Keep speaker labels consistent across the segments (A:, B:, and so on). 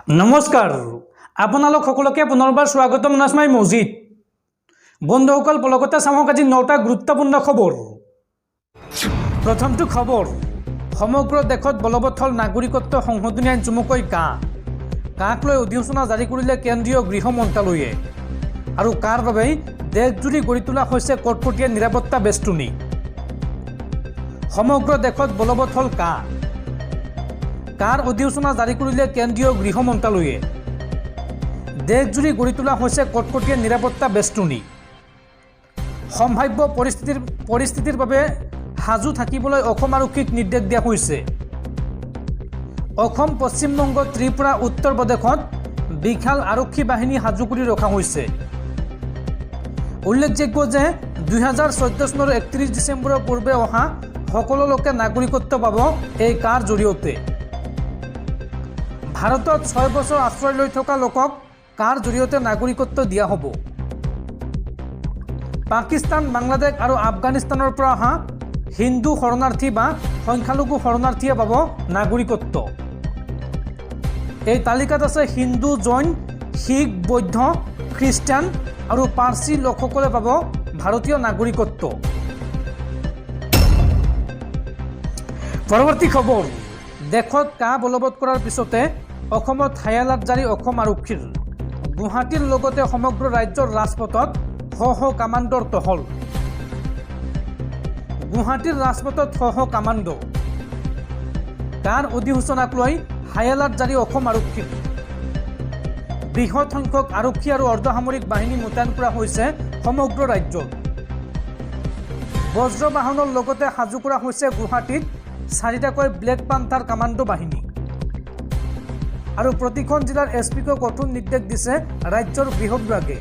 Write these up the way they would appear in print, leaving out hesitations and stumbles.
A: নমস্কাৰ আপোনালোক সকলোকে পুনৰবাৰ স্বাগতম নাজমাই মছজিদ বন্ধুসকল পলকতে চাওক আজি 9টা গুৰুত্বপূৰ্ণ খবৰ। প্ৰথমটো খবৰ, সমগ্ৰ দেশত বলবৎ হ'ল নাগৰিকত্ব সংশোধনী আইন চমুকৈ কাক লৈ অধিসূচনা জাৰি কৰিলে কেন্দ্ৰীয় গৃহ মন্ত্ৰালয়ে আৰু কাৰ বাবে দেশজুৰি গঢ়ি তোলা হৈছে কটকটীয়া নিৰাপত্তা বেষ্টনী। সমগ্ৰ দেশত বলবৎ হ'ল কাৰ অধিসূচনা জাৰি কৰিলে কেন্দ্ৰীয় গৃহ মন্ত্ৰালয়ে দেশজুৰি গঢ়ি তোলা হৈছে কটকটীয়া নিৰাপত্তা বেষ্টনী। সম্ভাৱ্য পৰিস্থিতিৰ বাবে সাজু থাকিবলৈ অসম আৰক্ষীক নিৰ্দেশ দিয়া হৈছে। অসম, পশ্চিমবংগ, ত্ৰিপুৰা, উত্তৰ প্ৰদেশত বিশাল আৰক্ষী বাহিনী সাজু কৰি ৰখা হৈছে। উল্লেখযোগ্য যে 2014 চনৰ 31 ডিচেম্বৰৰ পূৰ্বে অহা সকলো লোকে নাগৰিকত্ব পাব এই কাৰ জৰিয়তে। ভাৰতত 6 বছৰ আশ্ৰয় লৈ থকা লোকক কাৰ জৰিয়তে নাগৰিকত্ব দিয়া হ'ব। পাকিস্তান, বাংলাদেশ আৰু আফগানিস্তানৰ পৰা অহা হিন্দু শৰণাৰ্থী বা সংখ্যালঘু শৰণাৰ্থীয়ে পাব নাগৰিকত্ব। এই তালিকাত আছে হিন্দু, জৈন, শিখ, বৌদ্ধ, খ্ৰীষ্টান আৰু পাৰ্চী লোকসকলে পাব ভাৰতীয় নাগৰিকত্ব। পৰৱৰ্তী খবৰ, দেশত বলবৎ কৰাৰ পিছতে অসমত হাই এলাৰ্ট জাৰি অসম আৰক্ষীৰ। গুৱাহাটীৰ লগতে সমগ্ৰ ৰাজ্যৰ ৰাজপথত শ কামাণ্ডৰ টহল। গুৱাহাটীৰ ৰাজপথত শ কামাণ্ড। কাৰ অধিসূচনাক লৈ হাই এলাৰ্ট জাৰি অসম আৰক্ষীৰ। বৃহৎ সংখ্যক আৰক্ষী আৰু অৰ্ধসামৰিক বাহিনী মোতায়েন কৰা হৈছে সমগ্ৰ ৰাজ্যত। বজ্ৰ বাহনৰ লগতে সাজু কৰা হৈছে গুৱাহাটীত 4টাকৈ ব্লেক পান্থাৰ কামাণ্ড বাহিনী। আৰু প্ৰতিখন জিলাৰ এছপিকে কঠোৰ নিৰ্দেশ দিছে ৰাজ্যৰ গৃহ বিভাগে।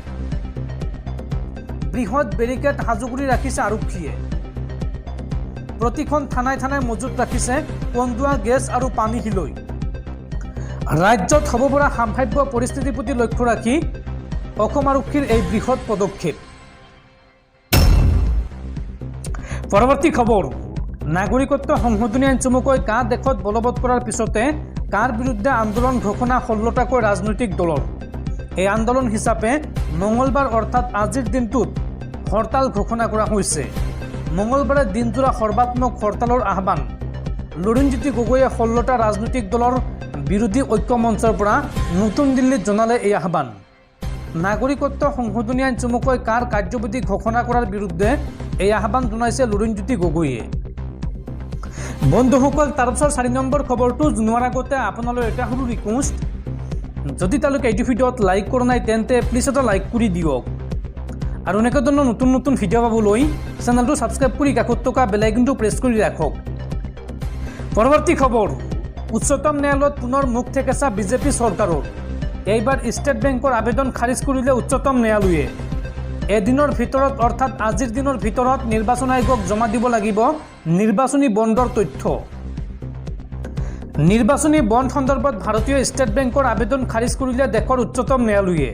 A: বৃহৎ বেৰিকেড সাজু কৰি ৰাখিছে আৰক্ষীয়ে। প্ৰতিখন থানাই মজুত ৰাখিছে কন্দুৱা, গেছ আৰু পানী হিলৈ। ৰাজ্যত হ'ব পৰা সম্ভাৱ্য পৰিস্থিতিৰ প্ৰতি লক্ষ্য ৰাখি অসম আৰক্ষীৰ এই বৃহৎ পদক্ষেপ। পৰৱৰ্তী খবৰ, নাগৰিকত্ব সংশোধনী আইন চমুকৈ দেশত বলবৎ কৰাৰ পিছতে কাৰ বিৰুদ্ধে আন্দোলন ঘোষণা 16টাকৈ ৰাজনৈতিক দলৰ। এই আন্দোলন হিচাপে মঙলবাৰ অৰ্থাৎ আজিৰ দিনটোত হৰতাল ঘোষণা কৰা হৈছে। মঙলবাৰে দিনজোৰা সৰ্বাত্মক হৰতালৰ আহ্বান। লুৰিণজ্যোতি গগৈয়ে 16টা ৰাজনৈতিক দলৰ বিৰোধী ঐক্য মঞ্চৰ পৰা নতুন দিল্লীত জনালে এই আহ্বান। নাগৰিকত্ব সংশোধনী আইন চমুকৈ কাৰ্যবিধি ঘোষণা কৰাৰ বিৰুদ্ধে এই আহ্বান জনাইছে লুৰিণজ্যোতি গগৈয়ে। বন্ধুসকল, তাৰপিছত 4 নম্বৰ খবৰটো জনোৱাৰ আগতে আপোনালৈ এটা সৰু ৰিকুৱেষ্ট, যদি তেওঁলোকে এইটো ভিডিঅ'ত লাইক কৰা নাই তেন্তে প্লিজ এটা লাইক কৰি দিয়ক। আৰু এনেকুৱা ধৰণৰ নতুন ভিডিঅ' পাবলৈ চেনেলটো ছাবস্ক্ৰাইব কৰি কাষত থকা বেল আইকনটো প্ৰেছ কৰি ৰাখক। পৰৱৰ্তী খবৰ, উচ্চতম ন্যায়ালয়ত পুনৰ মুখ থেকেচা বিজেপি চৰকাৰৰ। এইবাৰ ষ্টেট বেংকৰ আবেদন খাৰিজ কৰিলে উচ্চতম ন্যায়ালয়ে। এদিনৰ ভিতৰত অৰ্থাৎ আজিৰ দিনৰ ভিতৰত নিৰ্বাচন আয়োগক জমা দিব লাগিব নিৰ্বাচনী বণ্ডৰ তথ্য। নিৰ্বাচনী বণ্ড সন্দৰ্ভত ভাৰতীয় ষ্টেট বেংকৰ আবেদন খাৰিজ কৰিলে দেশৰ উচ্চতম ন্যায়ালয়ে।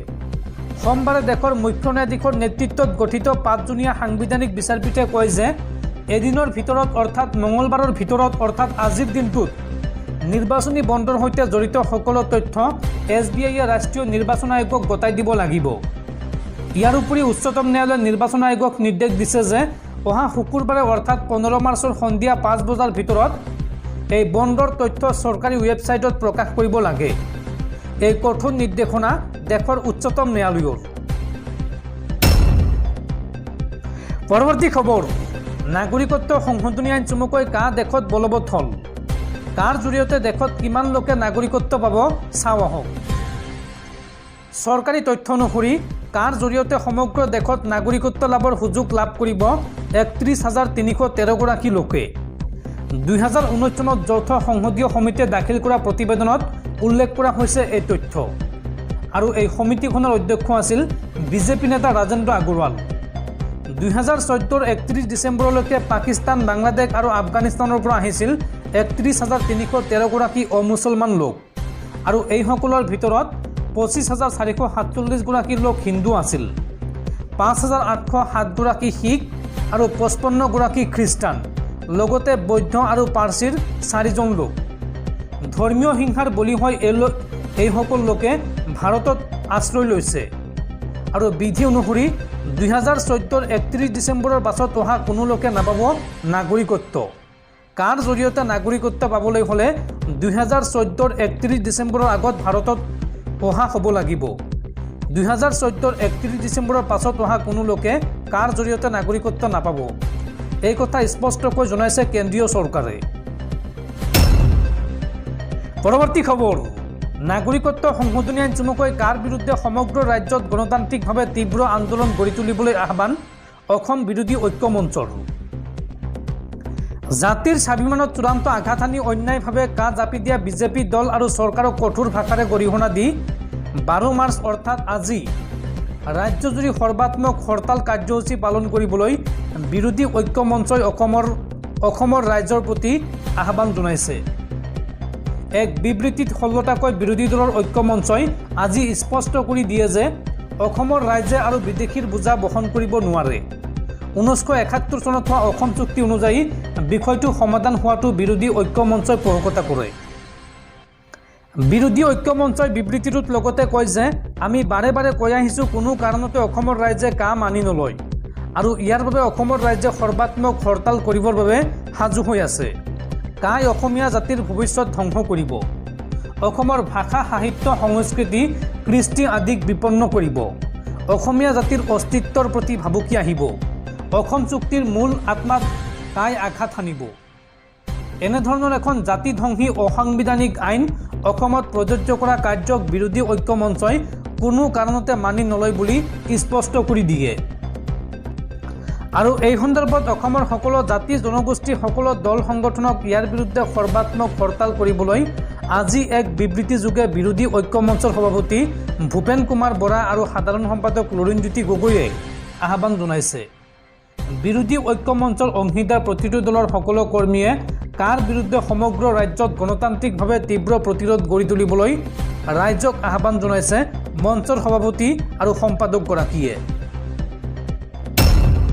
A: সোমবাৰে দেশৰ মুখ্য ন্যায়াধীশৰ নেতৃত্বত গঠিত 5জনীয়া সাংবিধানিক বিচাৰপীঠে কয় যে এদিনৰ ভিতৰত অৰ্থাৎ মঙলবাৰৰ ভিতৰত অৰ্থাৎ আজিৰ দিনটোত নিৰ্বাচনী বণ্ডৰ সৈতে জড়িত সকলো তথ্য SBIয়ে ৰাষ্ট্ৰীয় নিৰ্বাচন আয়োগক গতাই দিব লাগিব। ইয়াৰ উপৰি উচ্চতম ন্যায়ালয়ে নিৰ্বাচন আয়োগক নিৰ্দেশ দিছে যে অহা শুকুৰবাৰে অৰ্থাৎ 15 মাৰ্চৰ সন্ধিয়া 5 বজাৰ ভিতৰত এই বণ্ডৰ তথ্য চৰকাৰী ৱেবছাইটত প্ৰকাশ কৰিব লাগে। এই কঠোৰ নিৰ্দেশনা দেশৰ উচ্চতম ন্যায়ালয়ৰ। পৰৱৰ্তী খবৰ, নাগৰিকত্ব সংশোধনী আইন চমুকৈ দেশত বলবৎ হ'ল। কাৰ জৰিয়তে দেশত কিমান লোকে নাগৰিকত্ব পাব চাওঁ আহক। চৰকাৰী তথ্য অনুসৰি কাৰ জৰিয়তে সমগ্ৰ দেশত নাগৰিকত্ব লাভৰ সুযোগ লাভ কৰিব 31,313 গৰাকী লোকে। 2019 চনত যৌথ সংসদীয় সমিতিয়ে দাখিল কৰা প্ৰতিবেদনত উল্লেখ কৰা হৈছে এই তথ্য। আৰু এই সমিতিখনৰ অধ্যক্ষ আছিল বিজেপি নেতা ৰাজেন্দ্ৰ আগৰৱাল। 2014 31 ডিচেম্বৰলৈকে পাকিস্তান, বাংলাদেশ আৰু আফগানিস্তানৰ পৰা আহিছিল 31,313 গৰাকী অমুছলমান লোক। আৰু এইসকলৰ ভিতৰত 25,447 গৰাকী লোক হিন্দু আছিল, 5,807 গৰাকী শিখ আৰু 55 গৰাকী খ্ৰীষ্টান, লগতে বৌদ্ধ আৰু পাৰ্চীৰ 4জন লোক। ধৰ্মীয় হিংসাৰ বলি হয় এই সকল লোকে ভাৰতত আশ্ৰয় লৈছে আৰু বিধি অনুসৰি 2014 31 ডিচেম্বৰৰ পাছত অহা কোনো লোকে নাপাব নাগৰিকত্ব। কাৰ জৰিয়তে নাগৰিকত্ব পাবলৈ হ'লে 2014 31 ডিচেম্বৰৰ আগত ভাৰতত অহা হ'ব লাগিব। 2014 31 ডিচেম্বৰৰ পাছত অহা কোনো লোকে কাৰ জৰিয়তে নাগৰিকত্ব নাপাব, এই কথা স্পষ্টকৈ জনাইছে কেন্দ্ৰীয় চৰকাৰে। পৰৱৰ্তী খবৰ, নাগৰিকত্ব সংশোধনী আইন চমুকৈ কাৰ বিৰুদ্ধে সমগ্ৰ ৰাজ্যত গণতান্ত্ৰিকভাৱে তীব্ৰ আন্দোলন গঢ়ি তুলিবলৈ আহ্বান অসম বিৰোধী ঐক্য মঞ্চৰ। জাতিৰ স্বাভিমানত চূড়ান্ত আঘাত আনি অন্যায়ভাৱে কাজ জাপি দিয়া বিজেপি দল আৰু চৰকাৰক কঠোৰ ভাষাৰে গৰিহণা দি 12 মাৰ্চ অৰ্থাৎ আজি ৰাজ্যজুৰি সৰ্বাত্মক হৰতাল কাৰ্যসূচী পালন কৰিবলৈ বিৰোধী ঐক্য মঞ্চই অসমৰ ৰাইজৰ প্ৰতি আহ্বান জনাইছে। এক বিবৃতিত 16টাকৈ বিৰোধী দলৰ ঐক্য মঞ্চই আজি স্পষ্ট কৰি দিয়ে যে অসমৰ ৰাইজে আৰু বিদেশীৰ বোজা বহন কৰিব নোৱাৰে। 1971 চনত হোৱা অসম চুক্তি অনুযায়ী বিষয়টো সমাধান হোৱাটো বিৰোধী ঐক্য মঞ্চই পোষকতা কৰে। বিৰোধী ঐক্য মঞ্চই বিবৃতিটোত লগতে কয় যে আমি বাৰে বাৰে কৈ আহিছোঁ, কোনো কাৰণতে অসমৰ ৰাইজে কাম মানি নলয় আৰু ইয়াৰ বাবে অসমৰ ৰাইজে সৰ্বাত্মক হৰতাল কৰিবৰ বাবে সাজু হৈ আছে। কাই অসমীয়া জাতিৰ ভৱিষ্যত ধ্বংস কৰিব, অসমৰ ভাষা সাহিত্য সংস্কৃতি কৃষ্টি আদিক বিপন্ন কৰিব, অসমীয়া জাতিৰ অস্তিত্বৰ প্ৰতি ভাবুকি আহিব, অসম চুক্তিৰ মূল আত্মাত কাই আঘাত হানিব। এনেধৰণৰ এখন জাতিধ্বংসী অসাংবিধানিক আইন অসমত প্ৰযোজ্য কৰা কাৰ্যক বিৰোধী ঐক্য মঞ্চই কোনো কাৰণতে মানি নলয় বুলি স্পষ্ট কৰি দিয়ে। আৰু এই সন্দৰ্ভত অসমৰ সকলো জাতি জনগোষ্ঠী সকলো দল সংগঠনক ইয়াৰ বিৰুদ্ধে সৰ্বাত্মক হৰতাল কৰিবলৈ আজি এক বিবৃতিযোগে বিৰোধী ঐক্য মঞ্চৰ সভাপতি ভূপেন কুমাৰ বৰা আৰু সাধাৰণ সম্পাদক লুৰিণজ্যোতি গগৈয়ে আহ্বান জনাইছে। বিৰোধী ঐক্য মঞ্চৰ অংশীদাৰ প্ৰতিটো দলৰ সকলো কৰ্মীয়ে কাৰ বিৰুদ্ধে সমগ্ৰ ৰাজ্যত গণতান্ত্ৰিকভাৱে তীব্ৰ প্ৰতিৰোধ গঢ়ি তুলিবলৈ ৰাইজক আহ্বান জনাইছে মঞ্চৰ সভাপতি আৰু সম্পাদকগৰাকীয়ে।